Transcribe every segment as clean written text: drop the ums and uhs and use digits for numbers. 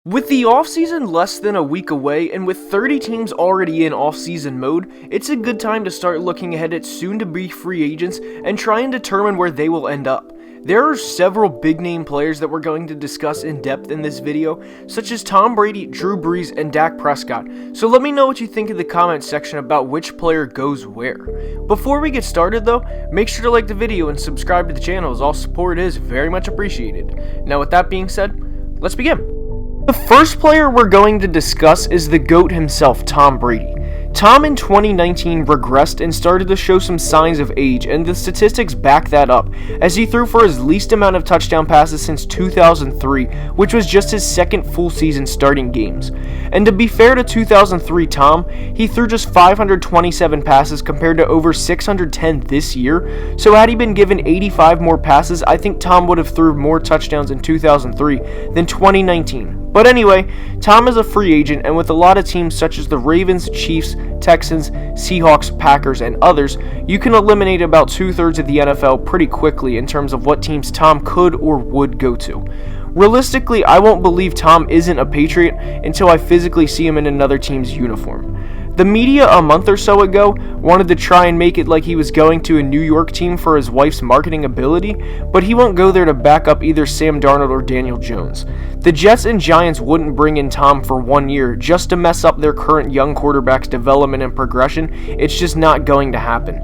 With the offseason less than a week away, and with 30 teams already in offseason mode, it's a good time to start looking ahead at soon-to-be free agents and try and determine where they will end up. There are several big-name players that we're going to discuss in depth in this video, such as Tom Brady, Drew Brees, and Dak Prescott, so let me know what you think in the comments section about which player goes where. Before we get started though, make sure to like the video and subscribe to the channel, as all support is very much appreciated. Now with that being said, let's begin. The first player we're going to discuss is the GOAT himself, Tom Brady. Tom in 2019 regressed and started to show some signs of age, and the statistics back that up, as he threw for his least amount of touchdown passes since 2003, which was just his second full season starting games. And to be fair to 2003 Tom, he threw just 527 passes compared to over 610 this year, so had he been given 85 more passes, I think Tom would have threw more touchdowns in 2003 than 2019. But anyway, Tom is a free agent, and with a lot of teams such as the Ravens, Chiefs, Texans, Seahawks, Packers, and others, you can eliminate about 2/3 of the NFL pretty quickly in terms of what teams Tom could or would go to. Realistically, I won't believe Tom isn't a Patriot until I physically see him in another team's uniform. The media a month or so ago wanted to try and make it like he was going to a New York team for his wife's marketing ability, but he won't go there to back up either Sam Darnold or Daniel Jones. The Jets and Giants wouldn't bring in Tom for 1 year just to mess up their current young quarterback's development and progression. It's just not going to happen.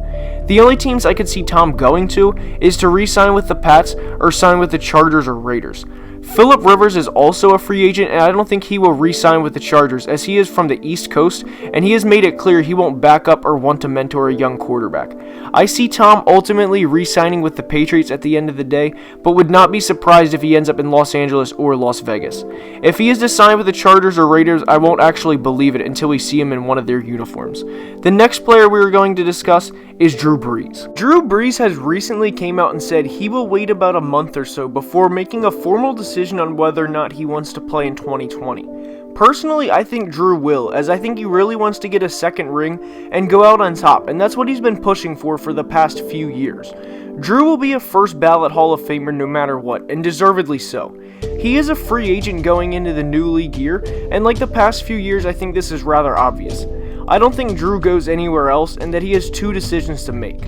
The only teams I could see Tom going to is to re-sign with the Pats or sign with the Chargers or Raiders. Phillip Rivers is also a free agent, and I don't think he will re-sign with the Chargers, as he is from the East Coast, and he has made it clear he won't back up or want to mentor a young quarterback. I see Tom ultimately re-signing with the Patriots at the end of the day, but would not be surprised if he ends up in Los Angeles or Las Vegas. If he is to sign with the Chargers or Raiders, I won't actually believe it until we see him in one of their uniforms. The next player we are going to discuss is Drew Brees. Drew Brees has recently came out and said he will wait about a month or so before making a formal decision on whether or not he wants to play in 2020. Personally, I think Drew will, as I think he really wants to get a second ring and go out on top, and that's what he's been pushing for the past few years. Drew will be a first ballot Hall of Famer no matter what, and deservedly so. He is a free agent going into the new league year, and like the past few years, I think this is rather obvious. I don't think Drew goes anywhere else, and that he has two decisions to make.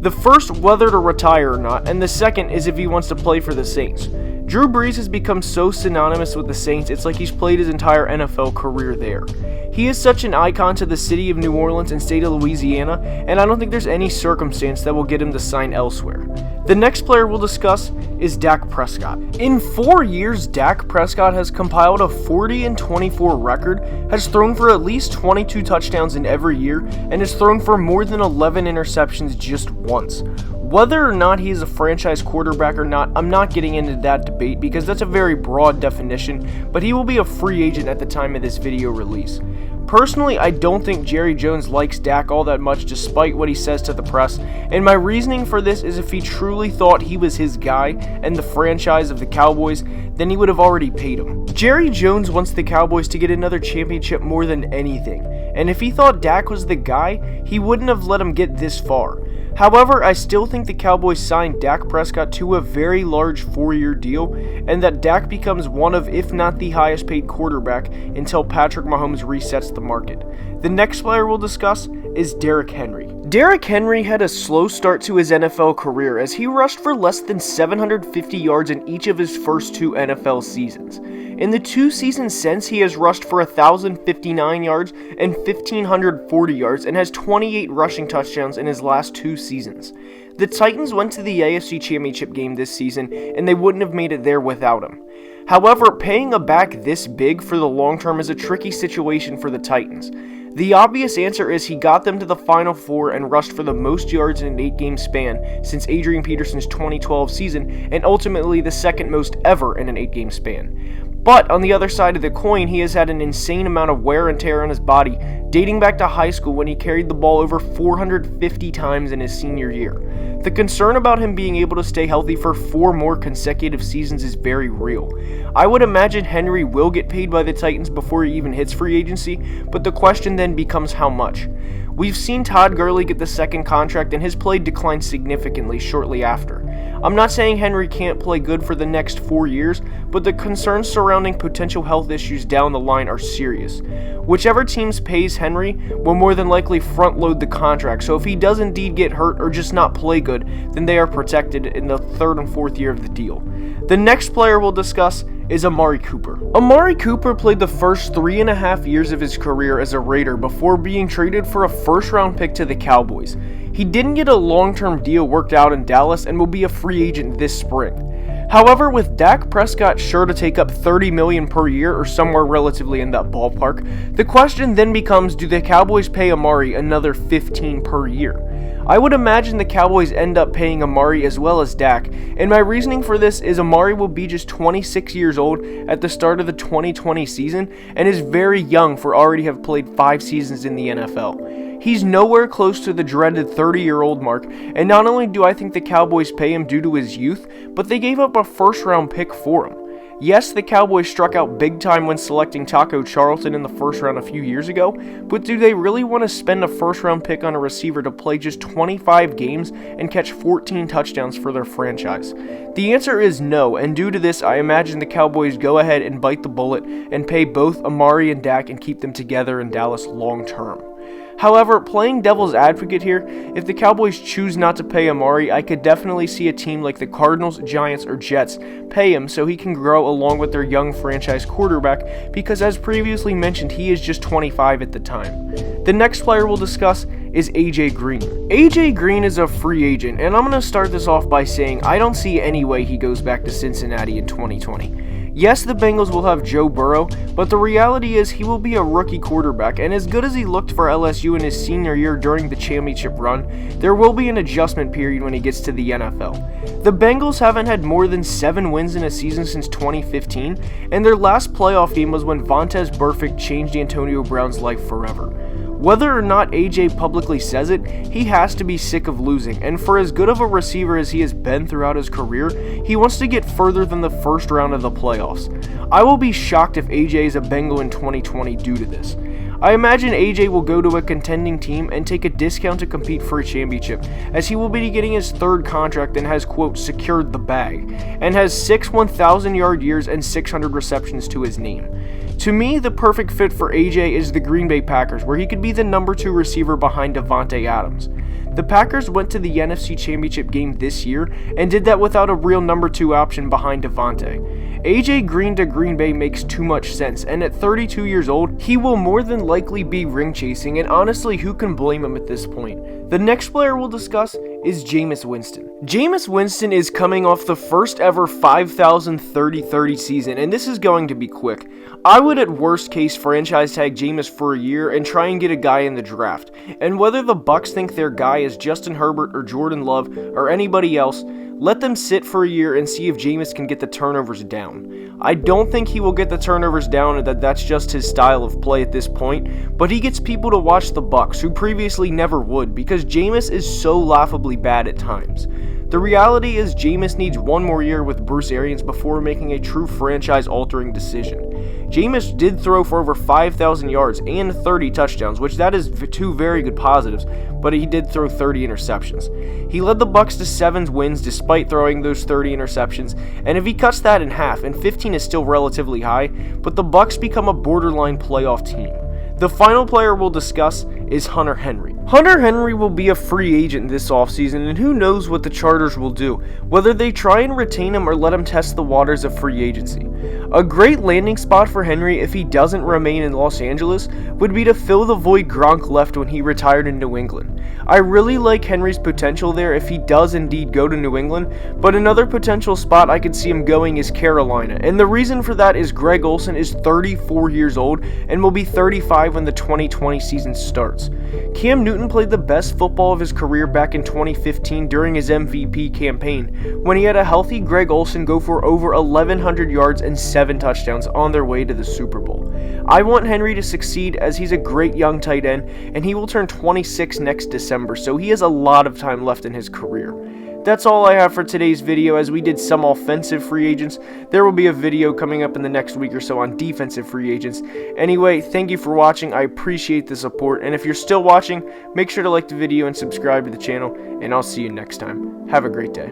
The first, whether to retire or not, and the second is if he wants to play for the Saints. Drew Brees has become so synonymous with the Saints, it's like he's played his entire NFL career there. He is such an icon to the city of New Orleans and state of Louisiana, and I don't think there's any circumstance that will get him to sign elsewhere. The next player we'll discuss is Dak Prescott. In 4 years, Dak Prescott has compiled a 40-24 record, has thrown for at least 22 touchdowns in every year, and has thrown for more than 11 interceptions just once. Whether or not he is a franchise quarterback or not, I'm not getting into that debate because that's a very broad definition, but he will be a free agent at the time of this video release. Personally, I don't think Jerry Jones likes Dak all that much despite what he says to the press, and my reasoning for this is if he truly thought he was his guy and the franchise of the Cowboys, then he would have already paid him. Jerry Jones wants the Cowboys to get another championship more than anything, and if he thought Dak was the guy, he wouldn't have let him get this far. However, I still think the Cowboys signed Dak Prescott to a very large 4-year deal, and that Dak becomes one of, if not the highest paid quarterback, until Patrick Mahomes resets the market. The next player we'll discuss is Derrick Henry. Derrick Henry had a slow start to his NFL career, as he rushed for less than 750 yards in each of his first 2 NFL seasons. In the 2 seasons since, he has rushed for 1,059 yards and 1,540 yards and has 28 rushing touchdowns in his last 2 seasons. The Titans went to the AFC Championship game this season, and they wouldn't have made it there without him. However, paying a back this big for the long term is a tricky situation for the Titans. The obvious answer is he got them to the Final Four and rushed for the most yards in an 8-game span since Adrian Peterson's 2012 season, and ultimately the second most ever in an 8-game span. But on the other side of the coin, he has had an insane amount of wear and tear on his body, dating back to high school when he carried the ball over 450 times in his senior year. The concern about him being able to stay healthy for 4 more consecutive seasons is very real. I would imagine Henry will get paid by the Titans before he even hits free agency, but the question then becomes how much. We've seen Todd Gurley get the second contract, and his play declined significantly shortly after. I'm not saying Henry can't play good for the next 4 years, but the concerns surrounding potential health issues down the line are serious. Whichever teams pays Henry will more than likely front load the contract, so if he does indeed get hurt or just not play good, then they are protected in the 3rd and 4th year of the deal. The next player we'll discuss is Amari Cooper. Amari Cooper played the first 3.5 years of his career as a Raider before being traded for a first-round pick to the Cowboys. He didn't get a long-term deal worked out in Dallas and will be a free agent this spring. However, with Dak Prescott sure to take up $30 million per year or somewhere relatively in that ballpark, the question then becomes, do the Cowboys pay Amari another $15 per year? I would imagine the Cowboys end up paying Amari as well as Dak, and my reasoning for this is Amari will be just 26 years old at the start of the 2020 season and is very young for already have played 5 seasons in the NFL. He's nowhere close to the dreaded 30-year-old mark, and not only do I think the Cowboys pay him due to his youth, but they gave up a first-round pick for him. Yes, the Cowboys struck out big time when selecting Taco Charlton in the first round a few years ago, but do they really want to spend a first-round pick on a receiver to play just 25 games and catch 14 touchdowns for their franchise? The answer is no, and due to this, I imagine the Cowboys go ahead and bite the bullet and pay both Amari and Dak and keep them together in Dallas long-term. However, playing devil's advocate here, if the Cowboys choose not to pay Amari, I could definitely see a team like the Cardinals, Giants, or Jets pay him so he can grow along with their young franchise quarterback, because as previously mentioned, he is just 25 at the time. The next player we'll discuss is AJ Green. AJ Green is a free agent, and I'm going to start this off by saying I don't see any way he goes back to Cincinnati in 2020. Yes, the Bengals will have Joe Burrow, but the reality is he will be a rookie quarterback, and as good as he looked for LSU in his senior year during the championship run, there will be an adjustment period when he gets to the NFL. The Bengals haven't had more than 7 wins in a season since 2015, and their last playoff game was when Vontaze Burfict changed Antonio Brown's life forever. Whether or not AJ publicly says it, he has to be sick of losing, and for as good of a receiver as he has been throughout his career, he wants to get further than the first round of the playoffs. I will be shocked if AJ is a Bengal in 2020 due to this. I imagine AJ will go to a contending team and take a discount to compete for a championship, as he will be getting his 3rd contract and has, quote, secured the bag, and has 6 1,000-yard years and 600 receptions to his name. To me, the perfect fit for AJ is the Green Bay Packers, where he could be the number 2 receiver behind Davante Adams. The Packers went to the NFC Championship game this year and did that without a real number 2 option behind Davante. AJ Green to Green Bay makes too much sense, and at 32 years old, he will more than likely be ring chasing, and honestly, who can blame him at this point? The next player we'll discuss is Jameis Winston. Jameis Winston is coming off the first ever 5,000 30-30 season, and this is going to be quick. I would at worst case franchise tag Jameis for a year and try and get a guy in the draft, and whether the Bucs think their guy is Justin Herbert or Jordan Love or anybody else, let them sit for a year and see if Jameis can get the turnovers down. I don't think he will get the turnovers down, and that's just his style of play at this point, but he gets people to watch the Bucs, who previously never would, because Jameis is so laughably bad at times. The reality is Jameis needs 1 more year with Bruce Arians before making a true franchise-altering decision. Jameis did throw for over 5,000 yards and 30 touchdowns, which that is 2 very good positives, but he did throw 30 interceptions. He led the Bucs to 7 wins despite throwing those 30 interceptions, and if he cuts that in half, and 15 is still relatively high, but the Bucs become a borderline playoff team. The final player we'll discuss is Hunter Henry. Hunter Henry will be a free agent this offseason, and who knows what the Chargers will do, whether they try and retain him or let him test the waters of free agency. A great landing spot for Henry if he doesn't remain in Los Angeles would be to fill the void Gronk left when he retired in New England. I really like Henry's potential there if he does indeed go to New England, but another potential spot I could see him going is Carolina, and the reason for that is Greg Olsen is 34 years old and will be 35 when the 2020 season starts. Cam Newton played the best football of his career back in 2015 during his MVP campaign, when he had a healthy Greg Olsen go for over 1,100 yards and 7 touchdowns on their way to the Super Bowl. I want Henry to succeed as he's a great young tight end, and he will turn 26 next December, so he has a lot of time left in his career. That's all I have for today's video, as we did some offensive free agents. There will be a video coming up in the next week or so on defensive free agents. Anyway, thank you for watching. I appreciate the support, and if you're still watching, make sure to like the video and subscribe to the channel, and I'll see you next time. Have a great day.